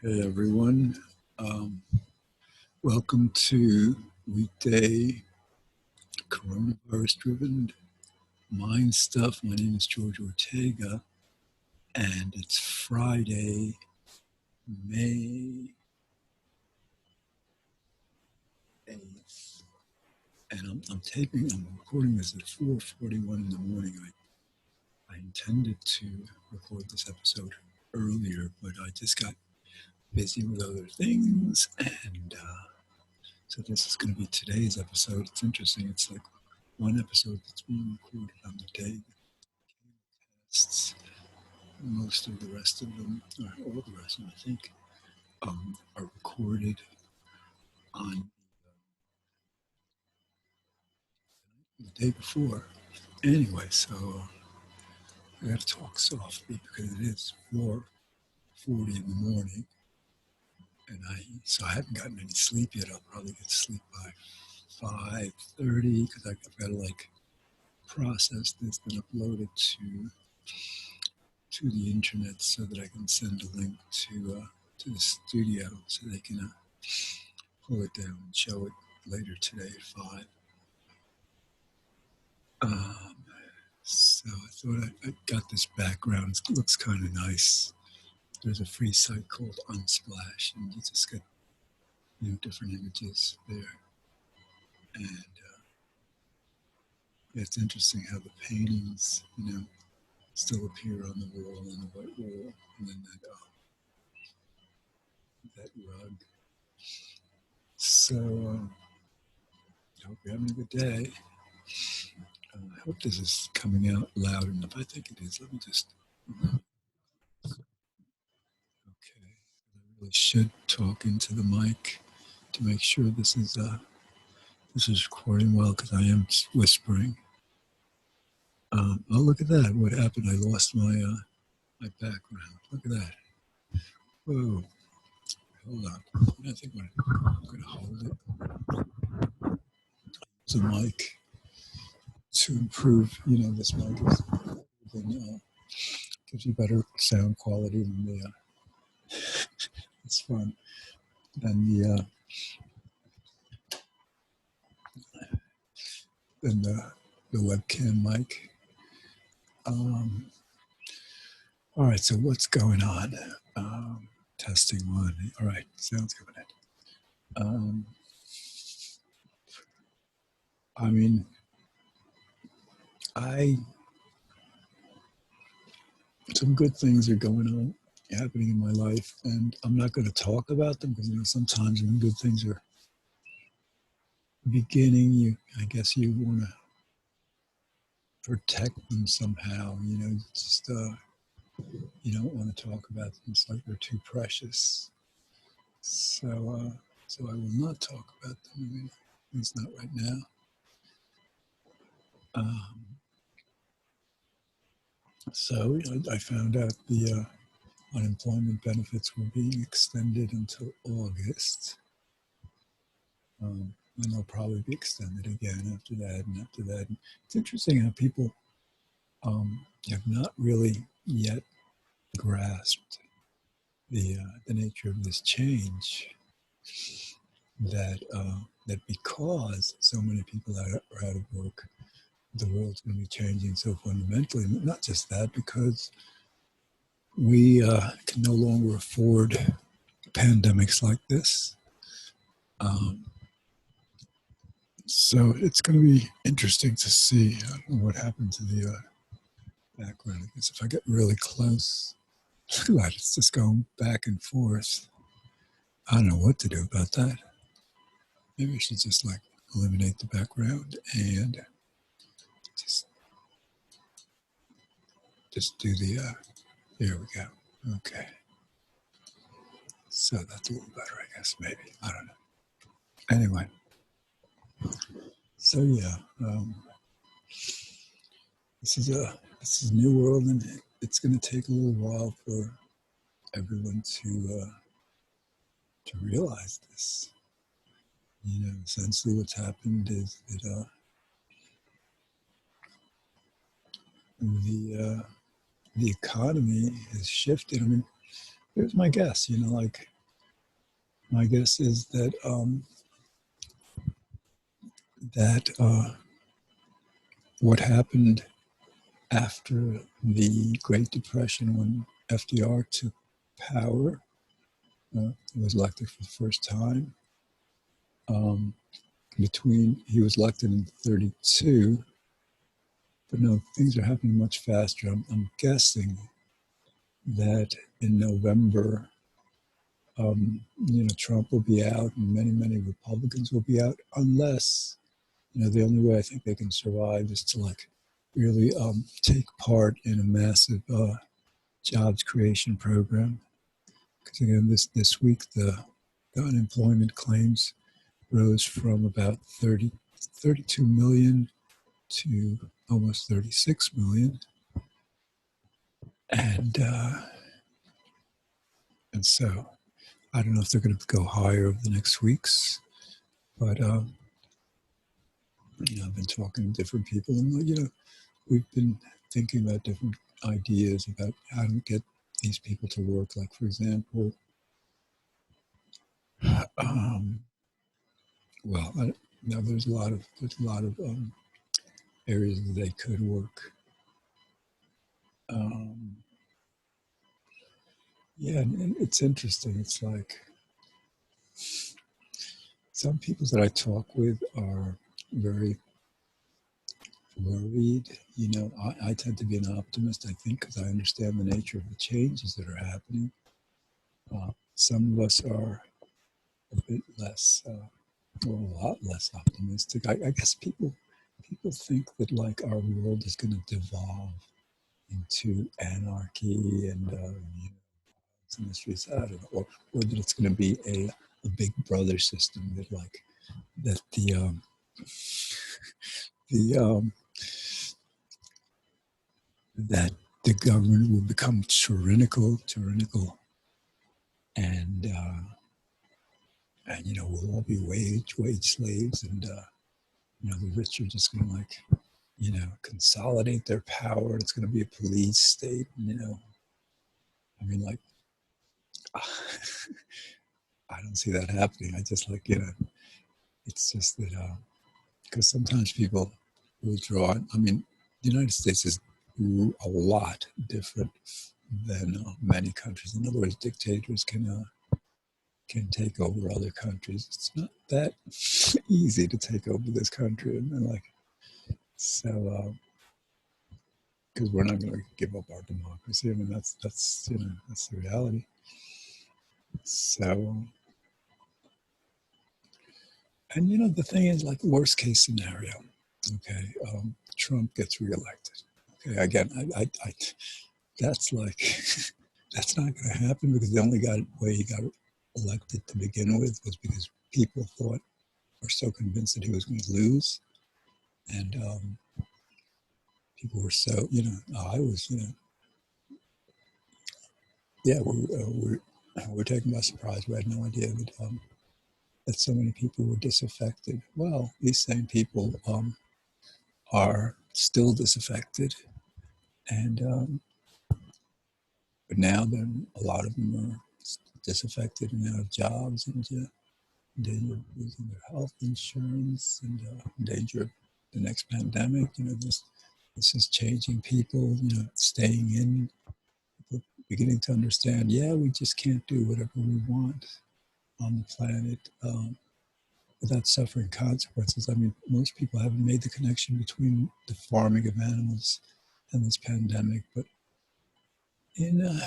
Hey everyone, um, welcome to weekday coronavirus-driven mind stuff. My name is George Ortega, and it's Friday, May 8th, and I'm recording this at 4:41 in the morning. I intended to record this episode earlier, but I just got busy with other things, and so this is going to be today's episode. It's interesting. It's like one episode that's being recorded on the day tests. Most of the rest of them, or all the rest of them, I think, are recorded on the day before. Anyway, so I got to talk softly because it is 4:40 in the morning, and I haven't gotten any sleep yet. I'll probably get to sleep by 5:30 because I've got to process this, then upload it to the internet so that I can send a link to the studio so they can pull it down and show it later today at 5. So I thought I got this background. It looks kind of nice. There's a free site called Unsplash, and you just get different images there. And it's interesting how the paintings, still appear on the wall, on the white wall, and then that rug. So I hope you're having a good day. I hope this is coming out loud enough. I think it is. Let me just. Okay. I really should talk into the mic to make sure this is recording well because I am whispering. Oh, look at that! What happened? I lost my background. Look at that! Whoa! Hold on. I think I'm going to hold it. The mic to improve. This mic is gives you better sound quality than the. It's fun. Than the webcam mic. All right, so what's going on? Testing one. All right, sounds good. Some good things are going on, happening in my life, and I'm not going to talk about them because sometimes when good things are beginning, I guess you want to protect them somehow. Just you don't want to talk about them. It's like they're too precious. So I will not talk about them. At least not right now. So I found out the unemployment benefits were being extended until August. And they'll probably be extended again after that and after that. And it's interesting how people have not really yet grasped the nature of this change. That because so many people are out of work, the world's going to be changing so fundamentally. Not just that, because we can no longer afford pandemics like this. So it's going to be interesting to see what happened to the background. I guess if I get really close, look at that, it's just going back and forth. I don't know what to do about that. Maybe I should just eliminate the background and just do the, there we go. Okay. So that's a little better, I guess, maybe. I don't know. Anyway. So yeah, this is a new world, and it's going to take a little while for everyone to realize this. Essentially, what's happened is that the economy has shifted. I mean, here's my guess. my guess is that what happened after the Great Depression when FDR took power, was elected for the first time. He was elected in 32, but no, things are happening much faster. I'm guessing that in November, Trump will be out and many Republicans will be out, unless, the only way I think they can survive is to really take part in a massive jobs creation program. Because again, this week the unemployment claims rose from about 32 million to almost 36 million, and so I don't know if they're going to go higher over the next weeks, but I've been talking to different people, and we've been thinking about different ideas about how to get these people to work. Like, for example, there's a lot of areas that they could work. And it's interesting. It's like some people that I talk with are very worried. I tend to be an optimist, I think, because I understand the nature of the changes that are happening. Some of us are a bit less, a lot less optimistic. I guess people think that our world is going to devolve into anarchy and in the streets. I don't know, or that it's going to be a big brother system that that that the government will become tyrannical, and we'll all be wage slaves, and the rich are just going to consolidate their power. It's going to be a police state, I don't see that happening. I just it's just that because sometimes people will draw. The United States is a lot different than many countries. In other words, dictators can take over other countries. It's not that easy to take over this country, and because we're not going to give up our democracy. That's the reality. So, and the thing is, worst case scenario. Okay, Trump gets reelected. Okay, again, I that's that's not going to happen, because the only way he got elected to begin with was because people were so convinced that he was going to lose, and people were so I was we're taken by surprise. We had no idea that so many people were disaffected. Well, these same people are still disaffected, and but now then a lot of them are disaffected and out of jobs, and in danger of losing their health insurance, and in danger of the next pandemic. This is changing people. Staying in, people beginning to understand. Yeah, we just can't do whatever we want on the planet without suffering consequences. Most people haven't made the connection between the farming of animals and this pandemic, but in the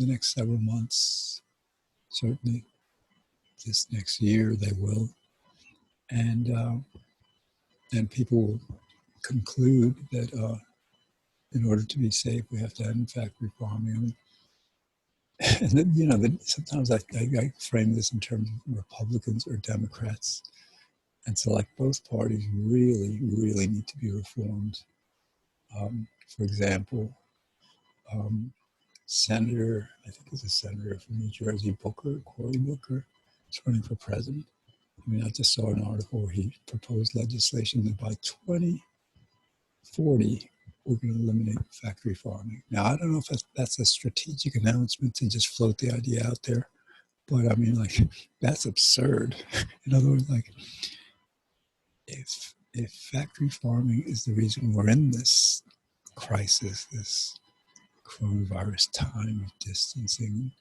next several months, certainly this next year, they will, and people will conclude that in order to be safe, we have to end factory farming. And then, sometimes I frame this in terms of Republicans or Democrats. And so both parties really, really need to be reformed. For example, I think it's a senator from New Jersey, Cory Booker, is running for president. I just saw an article where he proposed legislation that by 2040, we're going to eliminate factory farming. Now, I don't know if that's a strategic announcement to just float the idea out there, But I mean, like, that's absurd. In other words, like, if factory farming is the reason we're in this crisis, this coronavirus time of distancing,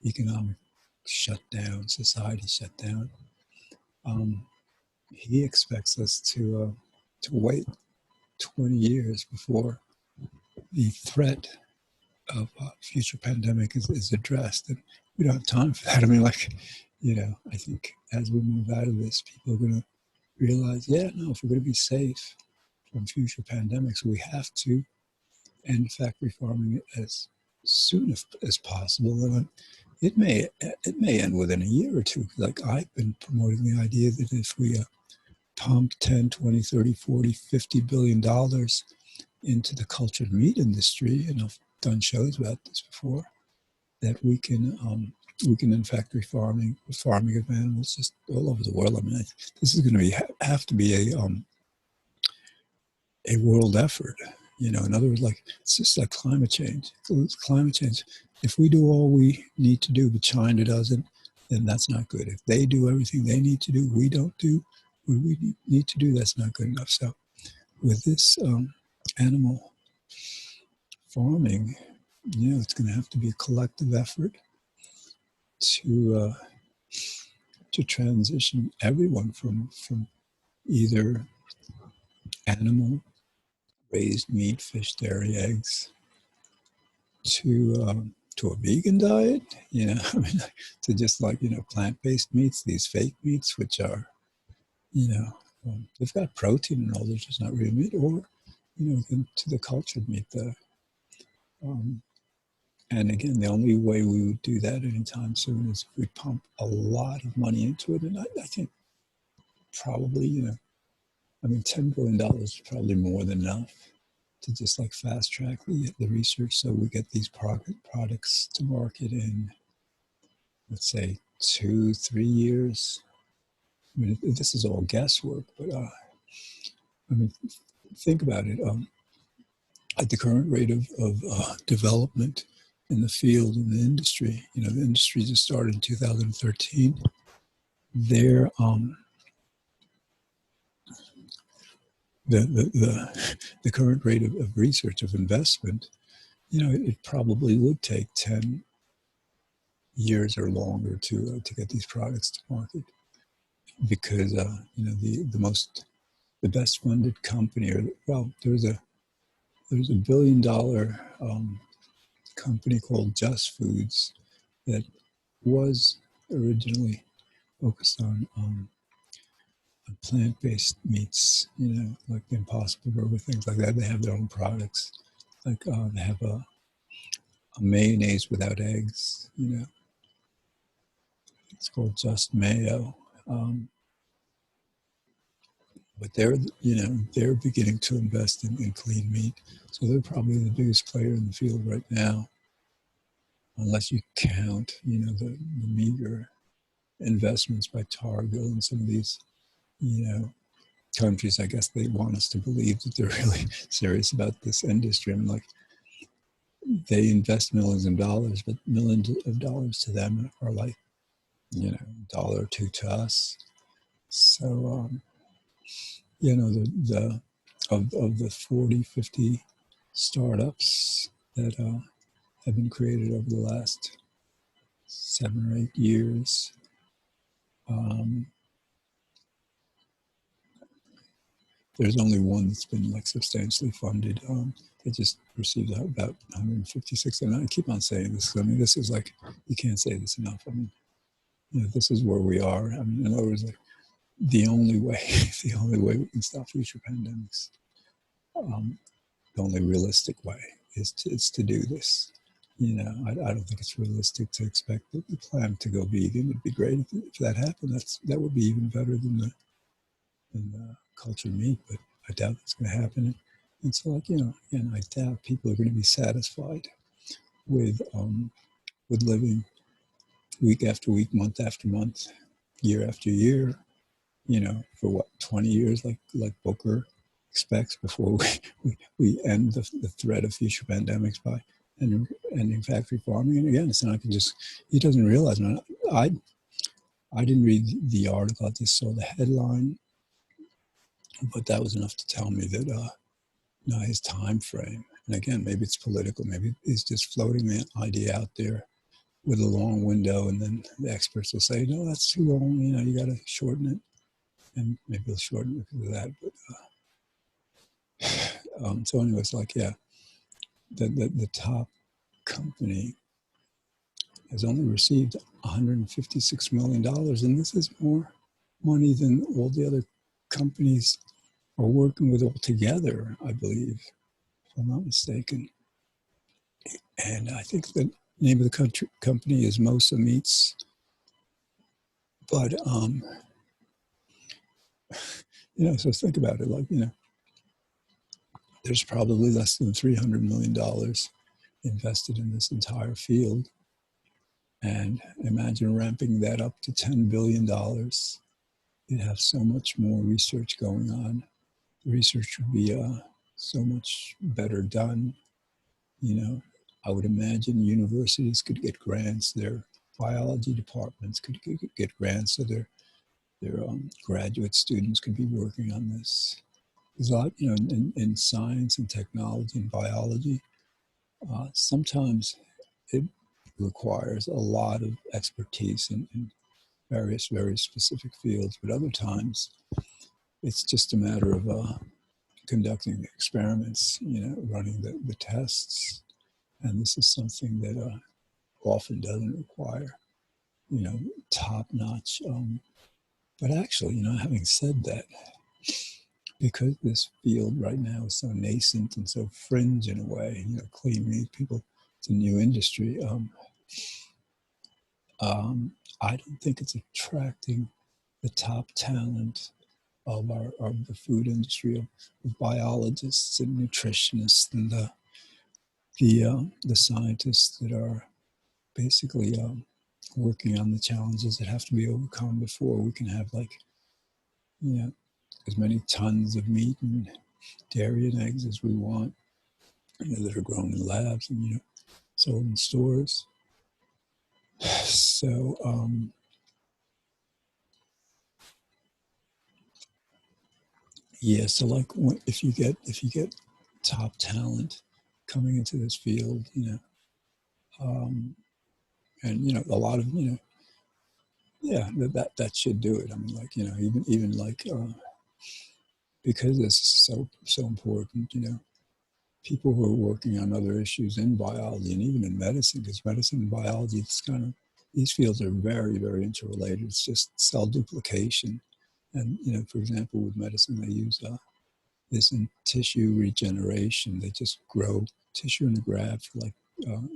economic shutdown, society shutdown, um, he expects us to wait 20 years before the threat of future pandemic is addressed. And we don't have time for that. I mean, like, I think as we move out of this, people are going to realize, yeah, no, if we're going to be safe from future pandemics, we have to end factory farming as soon as possible. And it may end within a year or two. Like, I've been promoting the idea that if we pump 10, 20, 30, 40, 50 billion dollars into the cultured meat industry, and I've done shows about this before, that we can end factory farming of animals just all over the world. I mean, this is going to have to be a world effort. In other words, like, it's just like climate change. It's climate change. If we do all we need to do, but China doesn't, then that's not good. If they do everything they need to do, we don't do what we need to do, that's not good enough. So with this animal farming, it's going to have to be a collective effort to transition everyone from either animal raised meat, fish, dairy, eggs, to a vegan diet. I mean, to just, like, plant-based meats, these fake meats, which are, they've got protein and all, they're just not real meat. Or, to the cultured meat. And again, the only way we would do that anytime soon is if we pump a lot of money into it. And I think probably, $10 billion is probably more than enough to just, like, fast track the research, so we get these products to market in, let's say, 2-3 years. I mean, this is all guesswork, but I mean, think about it. At the current rate of development in the field, in the industry, the industry just started in 2013. There, the current rate of research, of investment, it probably would take 10 years or longer to get these products to market, because the best funded company, there's a $1 billion company called Just Foods that was originally focused on plant-based meats, like the Impossible Burger, things like that. They have their own products, like they have a mayonnaise without eggs, it's called Just Mayo. But they're beginning to invest in clean meat. So they're probably the biggest player in the field right now, unless you count, the meager investments by Target and some of these, countries. I guess they want us to believe that they're really serious about this industry. I mean, like, they invest millions of dollars, but millions of dollars to them are like, $1 or $2 to us. So, of the 40, 50 startups that have been created over the last 7 or 8 years, there's only one that's been, like, substantially funded. They just received about 156. And I keep on saying this. I mean, this is like, you can't say this enough. I mean, this is where we are. I mean, in other words, like, the only way we can stop future pandemics, the only realistic way is to do this. I don't think it's realistic to expect the planet to go vegan. It'd be great if that happened. That would be even better than the cultured meat, but I doubt it's going to happen. And so, like, again, I doubt people are going to be satisfied with living week after week, month after month, year after year, for what, 20 years, like Booker expects, before we end the threat of future pandemics by and in factory farming. And again, it's not just, he doesn't realize. I didn't read the article, I just saw the headline, but that was enough to tell me that his time frame. And again, maybe it's political, maybe he's just floating the idea out there with a long window, and then the experts will say, no, that's too long, you got to shorten it. And maybe they'll shorten it because of that. But so anyways, like, yeah, the top company has only received $156 million. And this is more money than all the other companies are working with altogether, I believe, if I'm not mistaken. And I think the name of the company is Mosa Meats. But, so think about it, like, there's probably less than $300 million invested in this entire field. And imagine ramping that up to $10 billion. You'd have so much more research going on. The research would be so much better done. I would imagine universities could get grants. Their biology departments could get grants, so their graduate students could be working on this. There's a lot, in science and technology and biology. Sometimes it requires a lot of expertise in various, very specific fields, but other times it's just a matter of conducting the experiments, running the tests. And this is something that often doesn't require, top-notch. But actually, having said that, because this field right now is so nascent and so fringe in a way, clean meat, people, it's a new industry. I don't think it's attracting the top talent of the food industry, of biologists and nutritionists and the scientists that are basically working on the challenges that have to be overcome before we can have, like, as many tons of meat and dairy and eggs as we want, that are grown in labs and sold in stores. So so like, if you get top talent coming into this field, and a lot of that should do it. I mean, like, even like, because this is so important, people who are working on other issues in biology and even in medicine, because medicine and biology, it's kind of, these fields are very, very interrelated. It's just cell duplication. And, for example, with medicine, they use this in tissue regeneration. They just grow tissue in a graft, like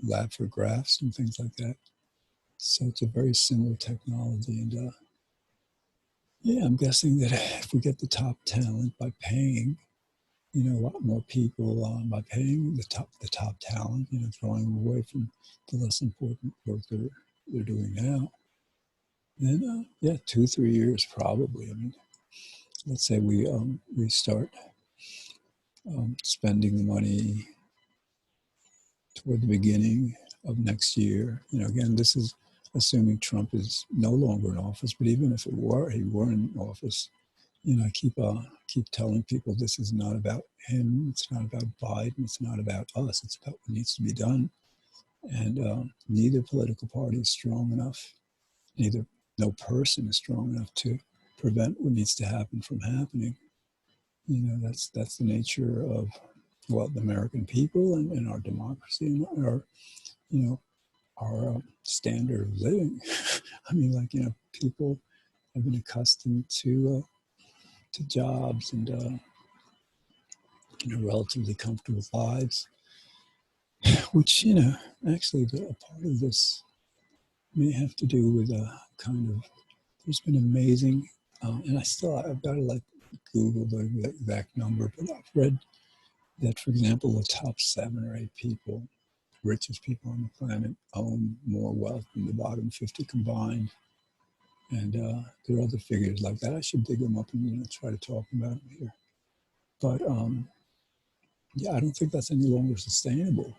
lab for grafts and things like that. So it's a very similar technology. And I'm guessing that if we get the top talent by paying, a lot more people, by paying the top talent, throwing them away from the less important work they're doing now, then 2-3 years probably. I mean, let's say we start spending the money toward the beginning of next year. Again, this is assuming Trump is no longer in office, but even if he were in office, I keep telling people this is not about him. It's not about Biden. It's not about us. It's about what needs to be done. And neither political party is strong enough. No person is strong enough to prevent what needs to happen from happening. That's the nature of, well, the American people and our democracy and our standard of living. I mean, like, people have been accustomed to jobs and relatively comfortable lives, which, actually a part of this may have to do with a kind of, there's been amazing, and I've got to, like, Google the exact number, but I've read that, for example, the top 7 or 8 people, richest people on the planet, own more wealth than the bottom 50 combined. And there are other figures like that. I should dig them up and try to talk about them here. But I don't think that's any longer sustainable.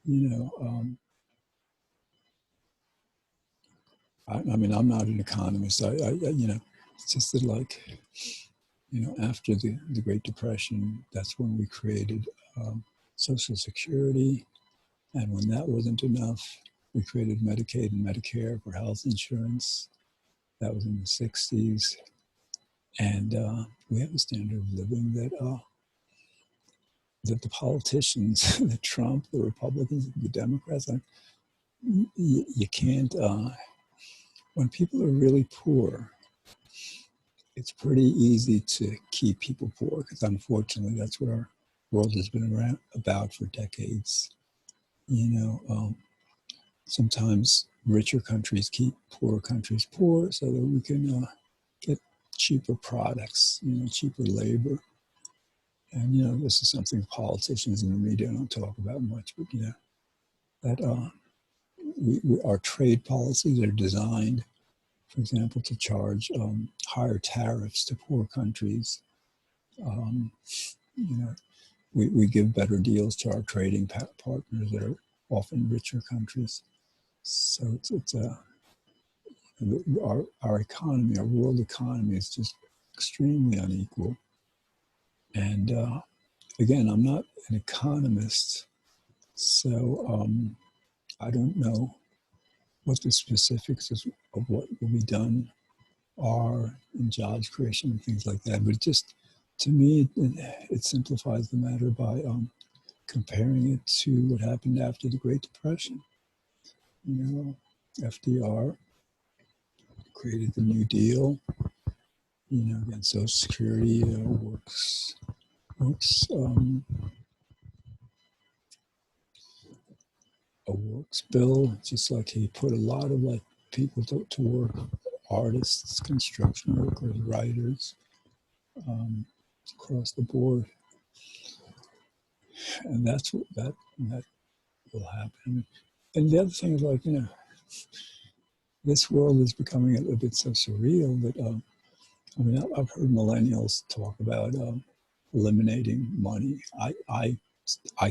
you know, I mean, I'm not an economist. You know, it's just that like, you know, after the Great Depression, that's when we created Social Security. And when that wasn't enough, we created Medicaid and Medicare for health insurance. That was in the 60s. And we have a standard of living that the politicians, the Trump, the Republicans, the Democrats, you can't, when people are really poor, it's pretty easy to keep people poor because unfortunately that's what our world has been around about for decades. You know, sometimes richer countries keep poorer countries poor so that we can get cheaper products, you know, cheaper labor. And, you know, this is something politicians and the media don't talk about much, but, you know, that our trade policies are designed, for example, to charge higher tariffs to poor countries. You know, we give better deals to our trading partners that are often richer countries. So it's our economy, our world economy is just extremely unequal. And again, I'm not an economist, so I don't know what the specifics of what will be done are in jobs creation and things like that. But it just, to me, it simplifies the matter by comparing it to what happened after the Great Depression. You know, FDR created the New Deal. You know, again, Social Security works a works bill, just like he put a lot of like people to work, artists, construction workers, writers, across the board, and that's what that will happen. And the other thing is like, you know, this world is becoming a bit so surreal that I mean, I've heard millennials talk about eliminating money. I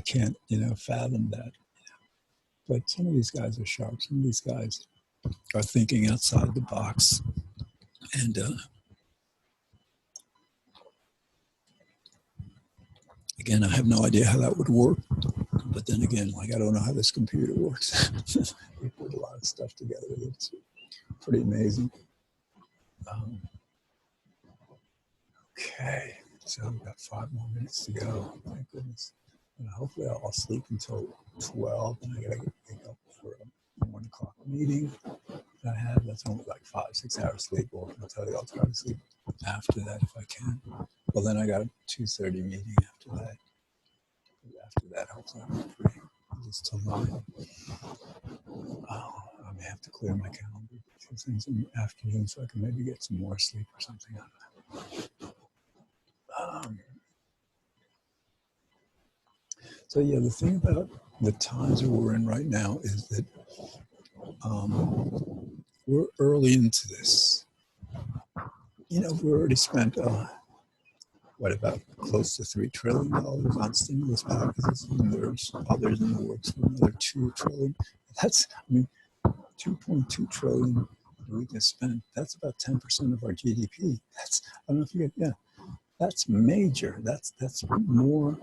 can't, you know, fathom that. But some of these guys are sharp. Some of these guys are thinking outside the box. And again, I have no idea how that would work. But then again, like, I don't know how this computer works. We put a lot of stuff together that's pretty amazing. Okay, so we've got 5 more minutes to go. Thank goodness. And hopefully I'll sleep until 12, and I gotta wake up for a 1 o'clock meeting that I have. That's only like 5-6 hours sleep, or I'll tell you I'll try to sleep after that if I can. Well, then I got a 2:30 meeting after that. After that, hopefully I'm free just till 9. I may have to clear my calendar for things in the afternoon so I can maybe get some more sleep or something. So yeah, the thing about the times that we're in right now is that we're early into this. You know, we've already spent what, about close to $3 trillion on stimulus packages, and there's others in the works for another $2 trillion. That's, I mean, 2.2 trillion we just spent. That's about 10% of our GDP. That's, I don't know if you get, yeah, that's major. That's more.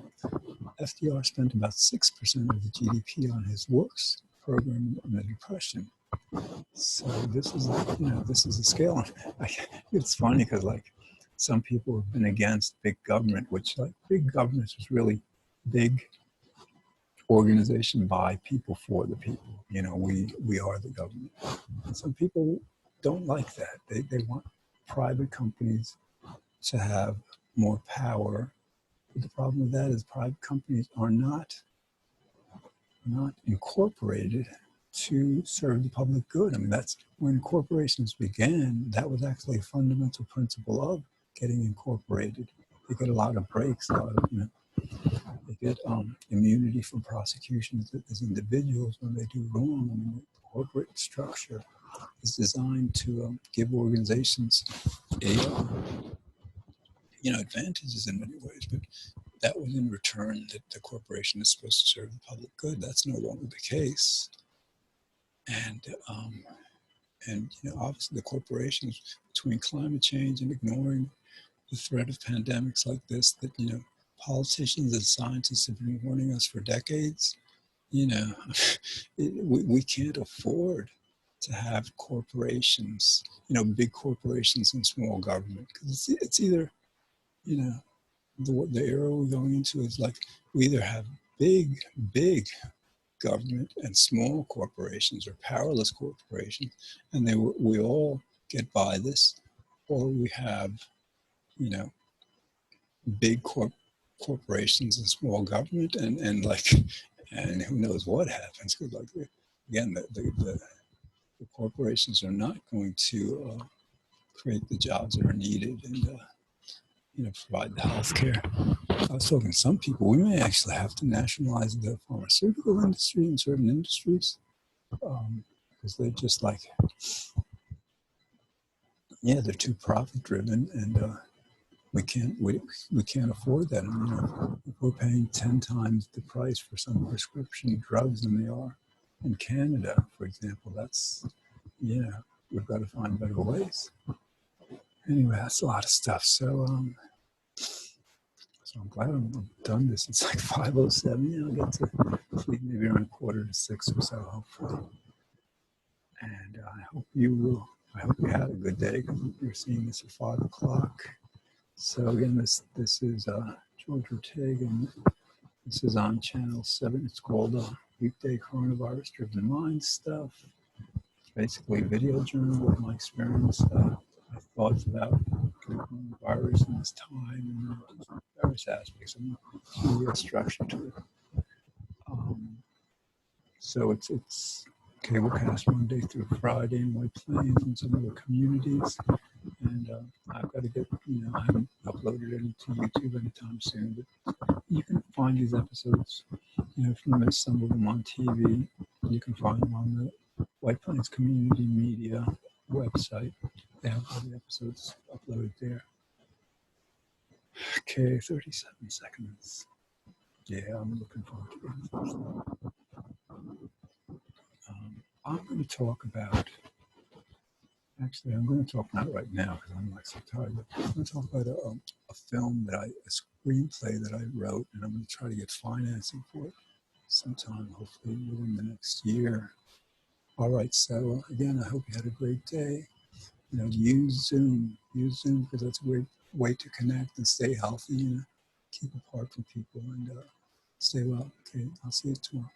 FDR spent about 6% of the GDP on his works program in the Depression. So this is, you know, this is a scale. It's funny because like some people have been against big government, which like big government is really big organization by people for the people. You know, we are the government. And some people don't like that. They want private companies to have more power. But the problem with that is private companies are not incorporated to serve the public good. I mean, that's when corporations began. That was actually a fundamental principle of getting incorporated. They get a lot of breaks, a lot of, you know, they get immunity from prosecutions as individuals when they do wrong. I mean, the corporate structure is designed to give organizations a, you know, advantages in many ways, but that was in return that the corporation is supposed to serve the public good. That's no longer the case. And obviously the corporations, between climate change and ignoring the threat of pandemics like this, that politicians and scientists have been warning us for decades. We can't afford to have corporations, big corporations and small government, because it's either, the era we're going into is like we either have big government and small corporations, or powerless corporations, and we all get by this, or we have, you know, big corporations and small government, and like, and who knows what happens? Because like, again, the corporations are not going to create the jobs that are needed, and provide the health care. I was talking to some people, we may actually have to nationalize the pharmaceutical industry in certain industries, because they're just like, they're too profit driven, and we can't afford that. I mean, if we're paying 10 times the price for some prescription drugs than they are in Canada, for example, that's, we've got to find better ways. Anyway, that's a lot of stuff. So I'm glad I'm done this. It's like 5:07. I'll get to sleep maybe around 5:45 or so, hopefully. And I hope you had a good day, because you're seeing this at 5 o'clock. So again, this is George Ortega, and this is on Channel 7. It's called Weekday Coronavirus Driven Mind Stuff. It's basically a video journal of my experience, my thoughts about coronavirus in this time, and various aspects, and the structure to it. So it's cablecast Monday through Friday in White Plains and some other communities. And I've got to get, I haven't uploaded any to YouTube anytime soon, but you can find these episodes, if you miss some of them on TV, you can find them on the White Plains Community Media website. They have all the episodes uploaded there. Okay, 37 seconds. Yeah, I'm looking forward to it. I'm going to talk about, actually, I'm going to talk not right now because I'm like so tired, but I'm going to talk about a film a screenplay that I wrote, and I'm going to try to get financing for it sometime, hopefully within the next year. All right, so again, I hope you had a great day. Use Zoom because that's a great way to connect and stay healthy, keep apart from people, and stay well. Okay, I'll see you tomorrow.